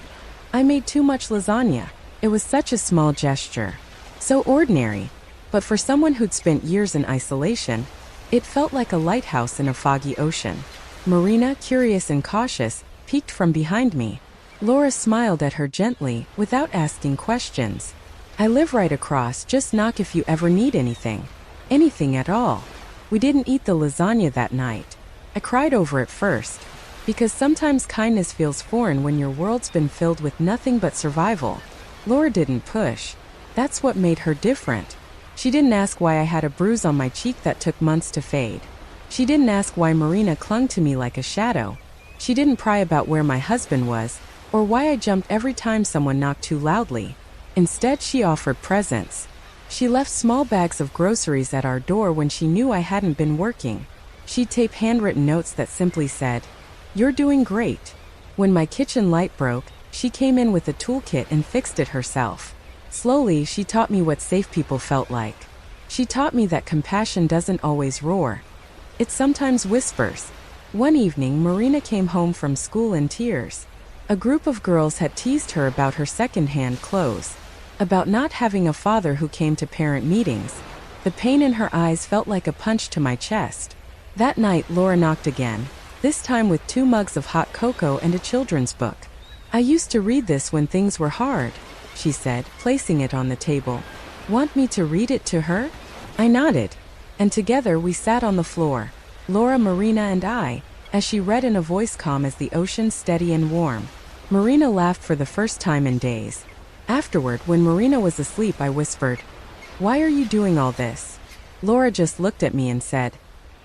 "I made too much lasagna." It was such a small gesture. So ordinary. But for someone who'd spent years in isolation, it felt like a lighthouse in a foggy ocean. Marina, curious and cautious, peeked from behind me. Laura smiled at her gently, without asking questions. "I live right across, just knock if you ever need anything." Anything at all. We didn't eat the lasagna that night. I cried over it first. Because sometimes kindness feels foreign when your world's been filled with nothing but survival. Laura didn't push. That's what made her different. She didn't ask why I had a bruise on my cheek that took months to fade. She didn't ask why Marina clung to me like a shadow. She didn't pry about where my husband was, or why I jumped every time someone knocked too loudly. Instead, she offered presents. She left small bags of groceries at our door when she knew I hadn't been working. She'd tape handwritten notes that simply said, "You're doing great." When my kitchen light broke, she came in with a toolkit and fixed it herself. Slowly, she taught me what safe people felt like. She taught me that compassion doesn't always roar. It sometimes whispers. One evening, Marina came home from school in tears. A group of girls had teased her about her second-hand clothes, about not having a father who came to parent meetings. The pain in her eyes felt like a punch to my chest. That night, Laura knocked again, this time with 2 mugs of hot cocoa and a children's book. "I used to read this when things were hard," she said, placing it on the table. "Want me to read it to her?" I nodded, and together we sat on the floor, Laura, Marina, and I, as she read in a voice calm as the ocean, steady and warm. Marina laughed for the first time in days. Afterward, when Marina was asleep, I whispered, "Why are you doing all this?" Laura just looked at me and said,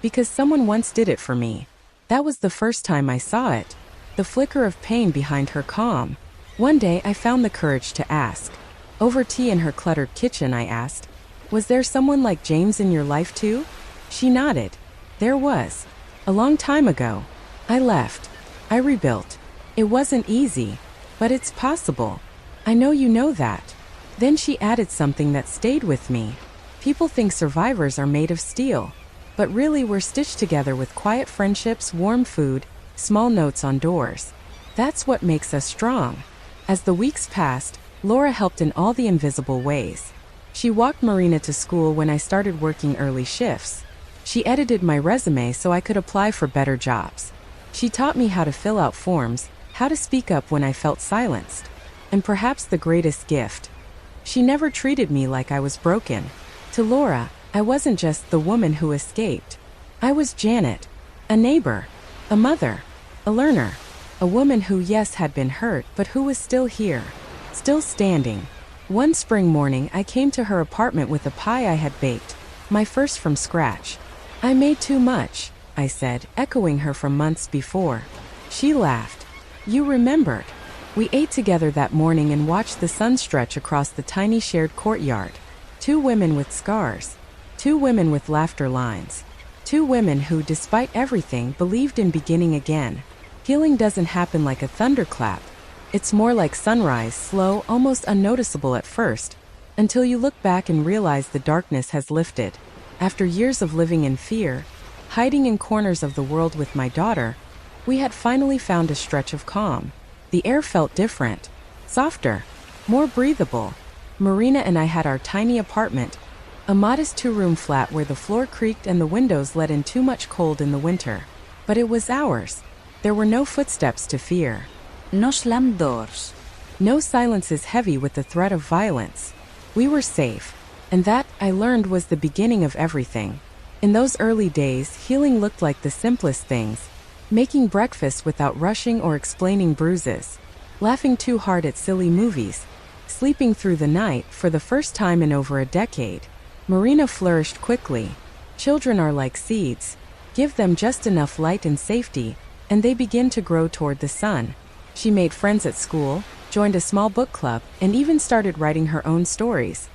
"Because someone once did it for me." That was the first time I saw it. The flicker of pain behind her calm. One day I found the courage to ask. Over tea in her cluttered kitchen, I asked, "Was there someone like James in your life too?" She nodded. "There was. A long time ago. I left. I rebuilt. It wasn't easy, but it's possible. I know you know that." Then she added something that stayed with me. "People think survivors are made of steel, but really we're stitched together with quiet friendships, warm food, small notes on doors. That's what makes us strong." As the weeks passed, Laura helped in all the invisible ways. She walked Marina to school when I started working early shifts. She edited my resume so I could apply for better jobs. She taught me how to fill out forms, how to speak up when I felt silenced. And perhaps the greatest gift, she never treated me like I was broken. To Laura, I wasn't just the woman who escaped. I was Janet, a neighbor, a mother, a learner, a woman who, yes, had been hurt, but who was still here, still standing. One spring morning, I came to her apartment with a pie I had baked, my first from scratch. "I made too much," I said, echoing her from months before. She laughed. "You remembered." We ate together that morning and watched the sun stretch across the tiny shared courtyard. 2 women with scars. 2 women with laughter lines. 2 women who, despite everything, believed in beginning again. Healing doesn't happen like a thunderclap. It's more like sunrise, slow, almost unnoticeable at first, until you look back and realize the darkness has lifted. After years of living in fear, hiding in corners of the world with my daughter, we had finally found a stretch of calm. The air felt different, softer, more breathable. Marina and I had our tiny apartment, a modest 2-room flat where the floor creaked and the windows let in too much cold in the winter. But it was ours. There were no footsteps to fear. No slammed doors. No silences heavy with the threat of violence. We were safe, and that, I learned, was the beginning of everything. In those early days, healing looked like the simplest things. Making breakfast without rushing or explaining bruises. Laughing too hard at silly movies. Sleeping through the night for the first time in over a decade. Marina flourished quickly. Children are like seeds. Give them just enough light and safety, and they begin to grow toward the sun. She made friends at school, joined a small book club, and even started writing her own stories.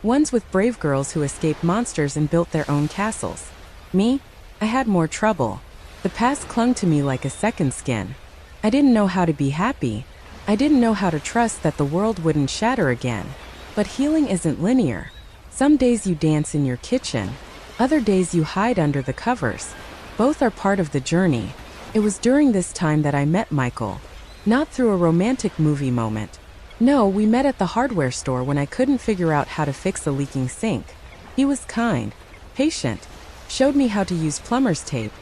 Ones with brave girls who escaped monsters and built their own castles. Me? I had more trouble. The past clung to me like a second skin. I didn't know how to be happy. I didn't know how to trust that the world wouldn't shatter again. But healing isn't linear. Some days you dance in your kitchen. Other days you hide under the covers. Both are part of the journey. It was during this time that I met Michael. Not through a romantic movie moment. No, we met at the hardware store when I couldn't figure out how to fix a leaking sink. He was kind, patient, showed me how to use plumber's tape,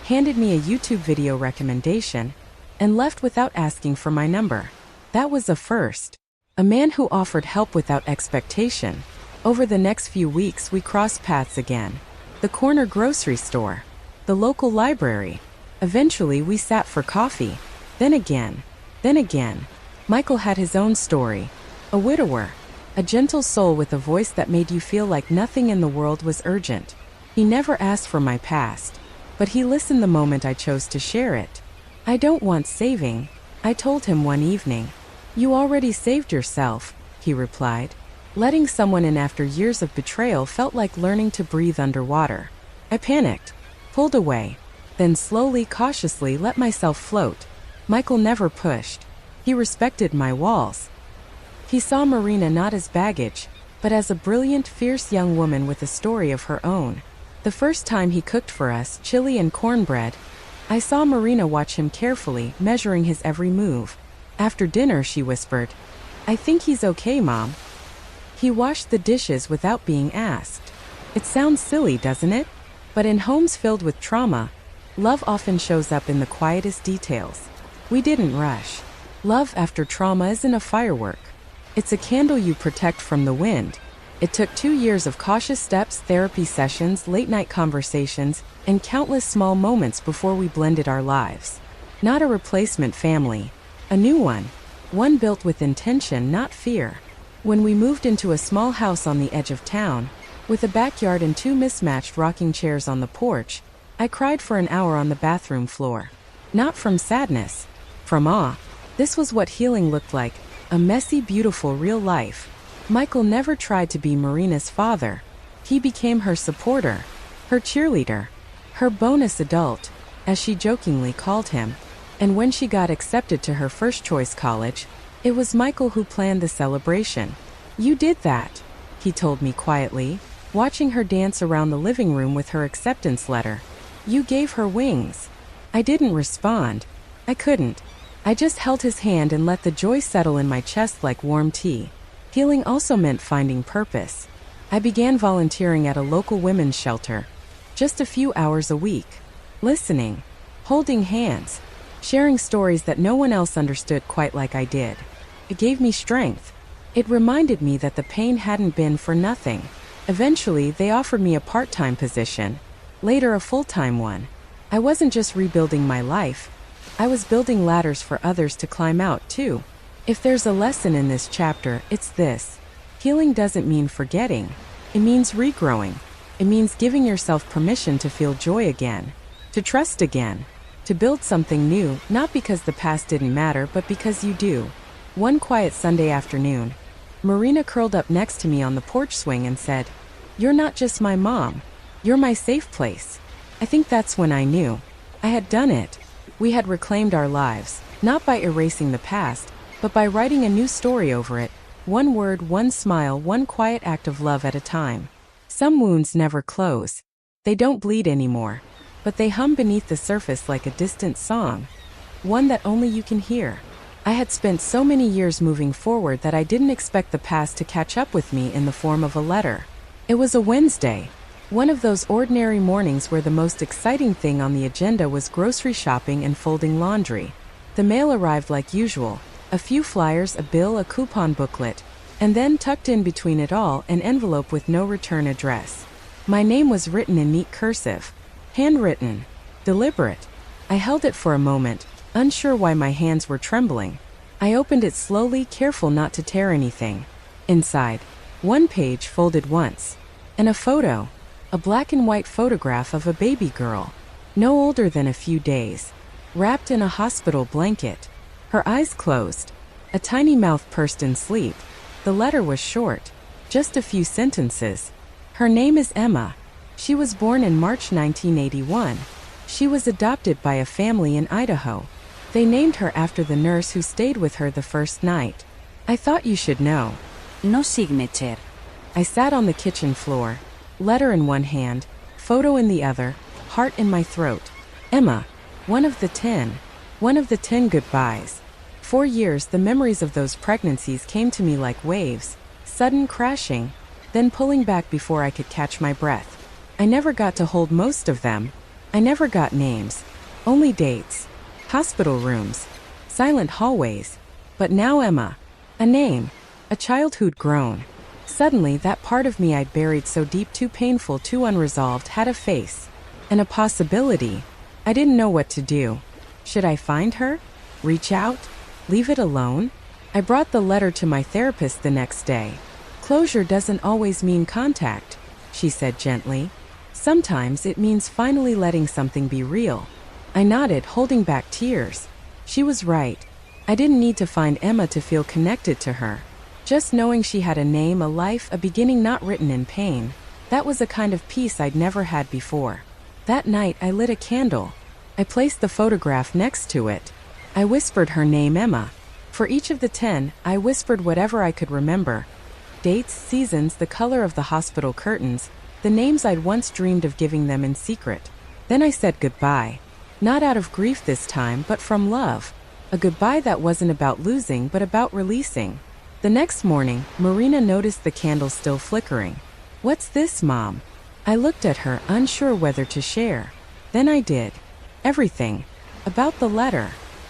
handed me a YouTube video recommendation, and left without asking for my number. That was a first. A man who offered help without expectation. Over the next few weeks, we crossed paths again. The corner grocery store. The local library. Eventually, we sat for coffee. Then again. Then again. Michael had his own story. A widower. A gentle soul with a voice that made you feel like nothing in the world was urgent. He never asked for my past, but he listened the moment I chose to share it. I don't want saving, I told him one evening. You already saved yourself, he replied. Letting someone in after years of betrayal felt like learning to breathe underwater. I panicked, pulled away, then slowly, cautiously let myself float. Michael never pushed. He respected my walls. He saw Marina not as baggage, but as a brilliant, fierce young woman with a story of her own. The first time he cooked for us chili and cornbread, I saw Marina watch him carefully, measuring his every move. After dinner, she whispered, "I think he's okay, Mom." He washed the dishes without being asked. It sounds silly, doesn't it? But in homes filled with trauma, love often shows up in the quietest details. We didn't rush. Love after trauma isn't a firework. It's a candle you protect from the wind. It took 2 years of cautious steps, therapy sessions, late-night conversations, and countless small moments before we blended our lives. Not a replacement family. A new one. One built with intention, not fear. When we moved into a small house on the edge of town, with a backyard and 2 mismatched rocking chairs on the porch, I cried for an hour on the bathroom floor. Not from sadness, from awe. This was what healing looked like, a messy, beautiful, real life. Michael never tried to be Marina's father. He became her supporter, her cheerleader, her bonus adult, as she jokingly called him. And when she got accepted to her first-choice college, it was Michael who planned the celebration. "You did that," he told me quietly, watching her dance around the living room with her acceptance letter. "You gave her wings." I didn't respond. I couldn't. I just held his hand and let the joy settle in my chest like warm tea. Healing also meant finding purpose. I began volunteering at a local women's shelter. Just a few hours a week. Listening. Holding hands. Sharing stories that no one else understood quite like I did. It gave me strength. It reminded me that the pain hadn't been for nothing. Eventually, they offered me a part-time position. Later, a full-time one. I wasn't just rebuilding my life. I was building ladders for others to climb out, too. If there's a lesson in this chapter, it's this. Healing doesn't mean forgetting. It means regrowing. It means giving yourself permission to feel joy again. To trust again. To build something new, not because the past didn't matter, but because you do. One quiet Sunday afternoon, Marina curled up next to me on the porch swing and said, "You're not just my mom. You're my safe place." I think that's when I knew. I had done it. We had reclaimed our lives, not by erasing the past, but by writing a new story over it, one word, one smile, one quiet act of love at a time. Some wounds never close. They don't bleed anymore, but they hum beneath the surface like a distant song, one that only you can hear. I had spent so many years moving forward that I didn't expect the past to catch up with me in the form of a letter. It was a Wednesday, one of those ordinary mornings where the most exciting thing on the agenda was grocery shopping and folding laundry. The mail arrived like usual, a few flyers, a bill, a coupon booklet, and then tucked in between it all, an envelope with no return address. My name was written in neat cursive. Handwritten. Deliberate. I held it for a moment, unsure why my hands were trembling. I opened it slowly, careful not to tear anything. Inside, one page folded once, and a photo. A black and white photograph of a baby girl, no older than a few days, wrapped in a hospital blanket. Her eyes closed, a tiny mouth pursed in sleep. The letter was short, just a few sentences. Her name is Emma. She was born in March 1981. She was adopted by a family in Idaho. They named her after the nurse who stayed with her the first night. I thought you should know. No signature. I sat on the kitchen floor, letter in one hand, photo in the other, heart in my throat. Emma, one of the 10 goodbyes. 4 years, the memories of those pregnancies came to me like waves, sudden crashing, then pulling back before I could catch my breath. I never got to hold most of them. I never got names, only dates, hospital rooms, silent hallways. But now Emma, a name, a childhood grown. Suddenly, that part of me I'd buried so deep, too painful, too unresolved, had a face, and a possibility. I didn't know what to do. Should I find her? Reach out? Leave it alone? I brought the letter to my therapist the next day. Closure doesn't always mean contact, she said gently. Sometimes it means finally letting something be real. I nodded, holding back tears. She was right. I didn't need to find Emma to feel connected to her. Just knowing she had a name, a life, a beginning not written in pain, that was a kind of peace I'd never had before. That night I lit a candle. I placed the photograph next to it. I whispered her name, Emma. For each of the 10, I whispered whatever I could remember. Dates, seasons, the color of the hospital curtains, the names I'd once dreamed of giving them in secret. Then I said goodbye. Not out of grief this time, but from love. A goodbye that wasn't about losing, but about releasing. The next morning, Marina noticed the candle still flickering. "What's this, Mom?" I looked at her, unsure whether to share. Then I did. Everything. About the letter.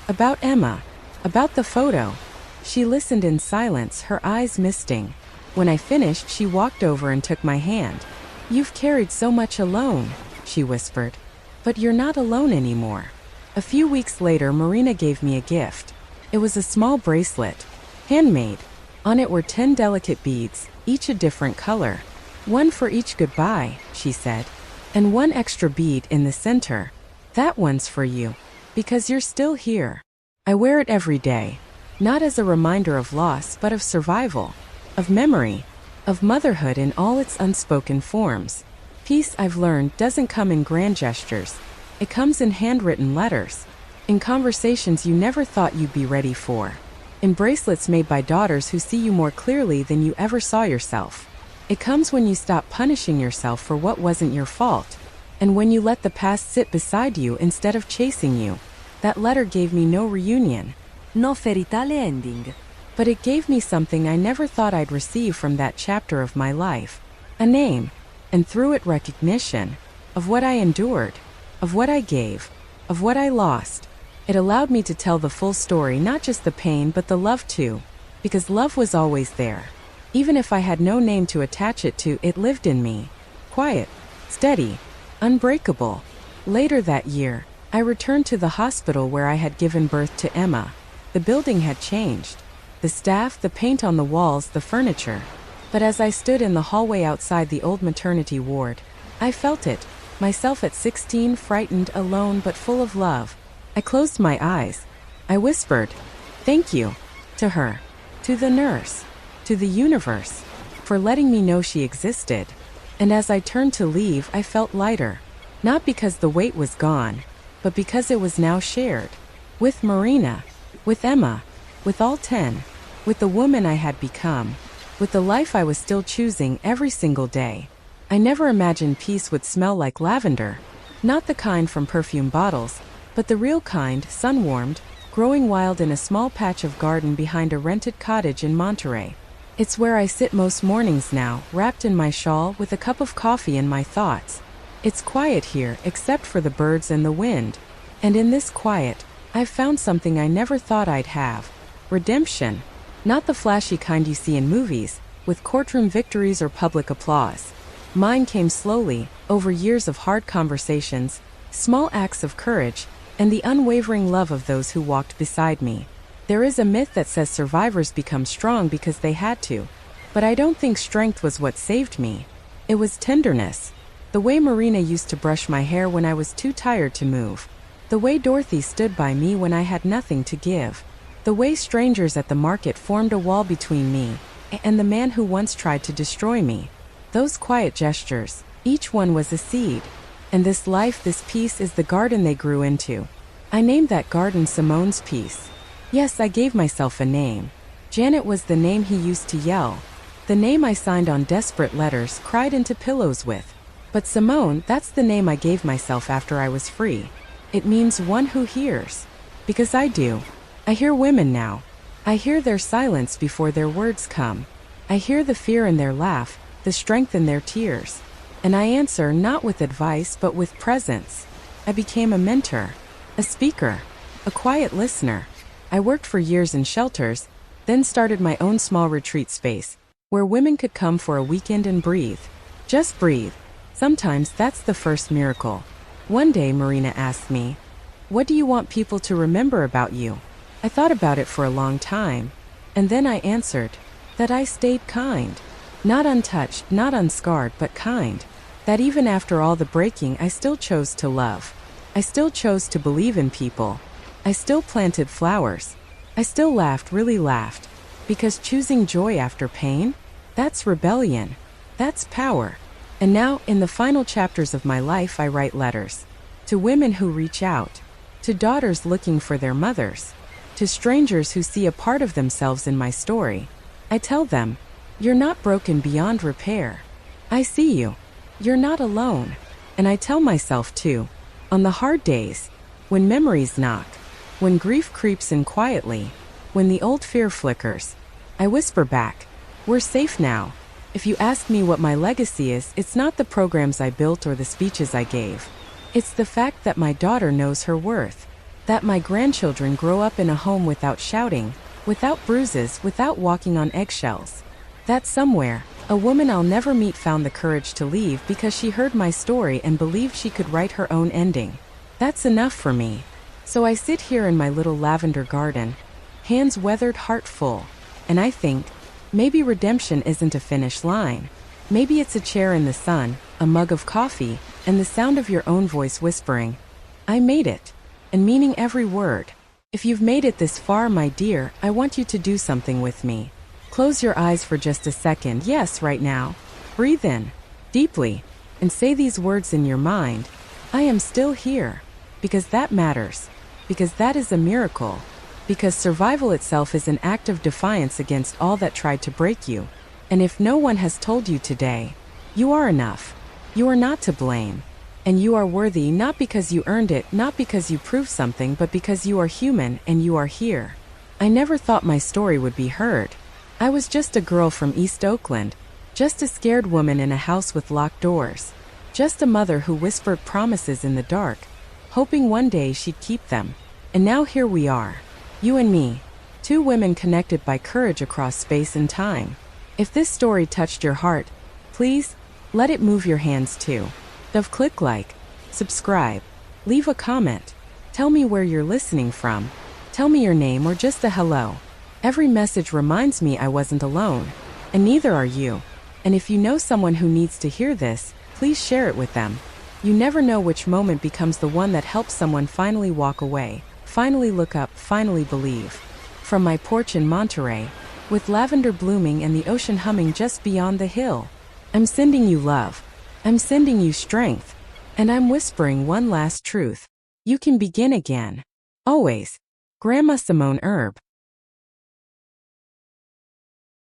About Emma. About the photo. She listened in silence, her eyes misting. When I finished, she walked over and took my hand. "You've carried so much alone," she whispered. "But you're not alone anymore." A few weeks later, Marina gave me a gift. It was a small bracelet, handmade. On it were 10 delicate beads, each a different color. "One for each goodbye," she said. "And one extra bead in the center. That one's for you, because you're still here." I wear it every day, not as a reminder of loss, but of survival, of memory, of motherhood in all its unspoken forms. Peace, I've learned, doesn't come in grand gestures. It comes in handwritten letters, in conversations you never thought you'd be ready for, in bracelets made by daughters who see you more clearly than you ever saw yourself. It comes when you stop punishing yourself for what wasn't your fault, and when you let the past sit beside you instead of chasing you. That letter gave me no reunion. No fairy tale ending. But it gave me something I never thought I'd receive from that chapter of my life. A name, and through it recognition, of what I endured, of what I gave, of what I lost. It allowed me to tell the full story, not just the pain but the love too, because love was always there. Even if I had no name to attach it to, it lived in me. Quiet, steady, unbreakable. Later that year, I returned to the hospital where I had given birth to Emma. The building had changed. The staff, the paint on the walls, the furniture. But as I stood in the hallway outside the old maternity ward, I felt it, myself at 16, frightened, alone, but full of love. I closed my eyes. I whispered, "Thank you," to her, to the nurse, to the universe, for letting me know she existed. And as I turned to leave, I felt lighter. Not because the weight was gone, but because it was now shared. With Marina, with Emma, with all 10, with the woman I had become, with the life I was still choosing every single day. I never imagined peace would smell like lavender. Not the kind from perfume bottles, but the real kind, sun-warmed, growing wild in a small patch of garden behind a rented cottage in Monterey. It's where I sit most mornings now, wrapped in my shawl with a cup of coffee and my thoughts. It's quiet here, except for the birds and the wind. And in this quiet, I've found something I never thought I'd have. Redemption. Not the flashy kind you see in movies, with courtroom victories or public applause. Mine came slowly, over years of hard conversations, small acts of courage, and the unwavering love of those who walked beside me. There is a myth that says survivors become strong because they had to. But I don't think strength was what saved me. It was tenderness. The way Marina used to brush my hair when I was too tired to move. The way Dorothy stood by me when I had nothing to give. The way strangers at the market formed a wall between me and the man who once tried to destroy me. Those quiet gestures, each one was a seed. And this life, this peace, is the garden they grew into. I named that garden Simone's Peace. Yes, I gave myself a name. Janet was the name he used to yell. The name I signed on desperate letters, cried into pillows with. But Simone, that's the name I gave myself after I was free. It means one who hears. Because I do. I hear women now. I hear their silence before their words come. I hear the fear in their laugh, the strength in their tears. And I answer not with advice but with presence. I became a mentor, a speaker, a quiet listener. I worked for years in shelters, then started my own small retreat space, where women could come for a weekend and breathe. Just breathe. Sometimes that's the first miracle. One day Marina asked me, "What do you want people to remember about you?" I thought about it for a long time, and then I answered, that I stayed kind. Not untouched, not unscarred, but kind. That even after all the breaking, I still chose to love. I still chose to believe in people. I still planted flowers. I still laughed, really laughed. Because choosing joy after pain? That's rebellion. That's power. And now, in the final chapters of my life, I write letters. To women who reach out. To daughters looking for their mothers. To strangers who see a part of themselves in my story. I tell them, you're not broken beyond repair. I see you. You're not alone. And I tell myself too, on the hard days, when memories knock, when grief creeps in quietly, when the old fear flickers, I whisper back, we're safe now. If you ask me what my legacy is, it's not the programs I built or the speeches I gave. It's the fact that my daughter knows her worth, that my grandchildren grow up in a home without shouting, without bruises, without walking on eggshells. That somewhere, a woman I'll never meet found the courage to leave because she heard my story and believed she could write her own ending. That's enough for me. So I sit here in my little lavender garden, hands weathered, heart full, and I think, maybe redemption isn't a finish line. Maybe it's a chair in the sun, a mug of coffee, and the sound of your own voice whispering, I made it, and meaning every word. If you've made it this far, my dear, I want you to do something with me. Close your eyes for just a second, yes, right now. Breathe in, deeply, and say these words in your mind, I am still here. Because that matters. Because that is a miracle. Because survival itself is an act of defiance against all that tried to break you. And if no one has told you today, you are enough. You are not to blame. And you are worthy not because you earned it, not because you proved something, but because you are human and you are here. I never thought my story would be heard. I was just a girl from East Oakland. Just a scared woman in a house with locked doors. Just a mother who whispered promises in the dark, hoping one day she'd keep them. And now here we are. You and me. Two women connected by courage across space and time. If this story touched your heart, please, let it move your hands too. Click like, subscribe, leave a comment. Tell me where you're listening from. Tell me your name or just a hello. Every message reminds me I wasn't alone. And neither are you. And if you know someone who needs to hear this, please share it with them. You never know which moment becomes the one that helps someone finally walk away, finally look up, finally believe. From my porch in Monterey, with lavender blooming and the ocean humming just beyond the hill. I'm sending you love. I'm sending you strength. And I'm whispering one last truth. You can begin again. Always. Grandma Simone Herb.